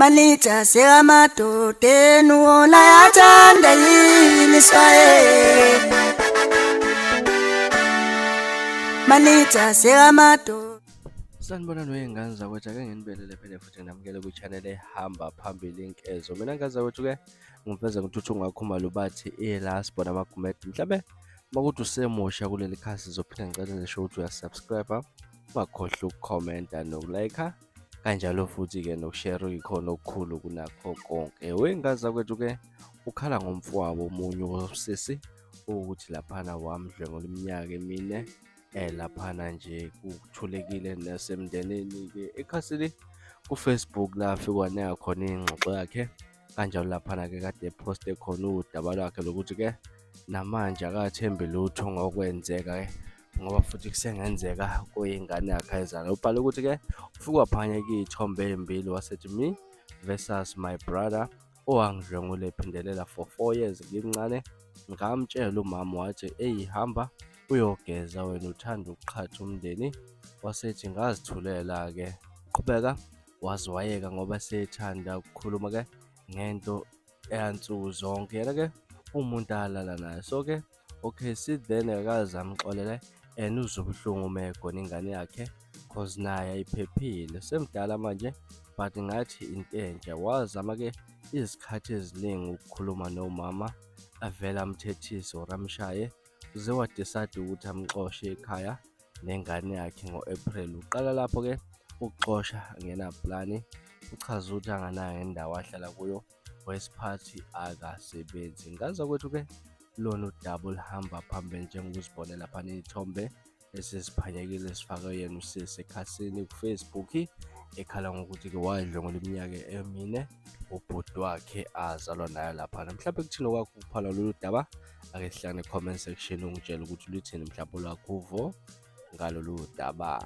Malita sekamadoda enuwola yathanda yini swaye. Malita sekamadoda. Sanibonani wey'ngane zakwethu, ake nginibelele phela futhi nginamukele kwi-channel ehamba phambili inkezo. Mina ngane zakwethu-ke ngimfeza ngithuthi ungakhumalo bathi ila sibona amagumede. Mhlawumbe makuthi usemusha kuleli khasi zophinda ngicela ngisho ukuthi uyasubscribe, ungakhohlwa ukukhomenta nokulayikha, kanjalo futhi-ke nokushare ikhona okukhulu kunakho konke. Wey'ngane zakwethu-ke ukhala ngomfowabo omunye wosisi ukuthi laphana wamdlwengula iminyaka emine. Laphana nje kuthulekile nasemndenini-ke ekhasini ku-Facebook la afike waneka khona ingxoxo yakhe, kanjalo laphana-ke kade eposte khona udaba lwakhe lokuthi-ke namanje akathembi lutho ngokwenzeka-ke, ngoba futhi kusengenzeka kuyingane yakhe ayizala. Ubhale ukuthi-ke ufike waphanyeka iy'thombe ey'mbili wasethi me versus my brother owangidlwengula ephindelela for 4 years ngimncane. Ngamtshela umama wathi eyihamba uyogeza wena uthanda ukuqhatha umndeni. Wasethi ngazithulela-ke qhubeka waze wayeka ngoba sethanda ukukhuluma-ke ngento eyansuku zonke yena-ke umuntu alala naye. So-ke okay sit then akaze amxolele and uzobuhlungu uma egona ingane yakhe cause naye ayiphephile semdala manje, but ngathi into entsha. Wazama-ke izikhathi eziningi ukukhuluma nomama avele amthethise or amshaye, uze wadecide ukuthi amxoshe ekhaya nengane yakhe ngo-April. Uqala lapho-ke ukuxosha ngenaplani, uchaza ukuthi anganayo indawo ahlala kuyo, wesiphathi akasebenzi. Ngaza kwethu-ke lona udaba oluhamba phambili njengokuzibonela laphana iy'thombe esesiphanyekile sifake yena usisi ekhasini ku-Facebook ekhala ngokuthi-ke wadlwengula iminyaka emine ubhuti wakhe azalwa nayo laphana. Mhlawumbe kuthini okwakho ukuphala lolu daba? Ake sihlangane comment section ungitshela ukuthi luthini mhlawumbe olwakho uvo ngalolu daba.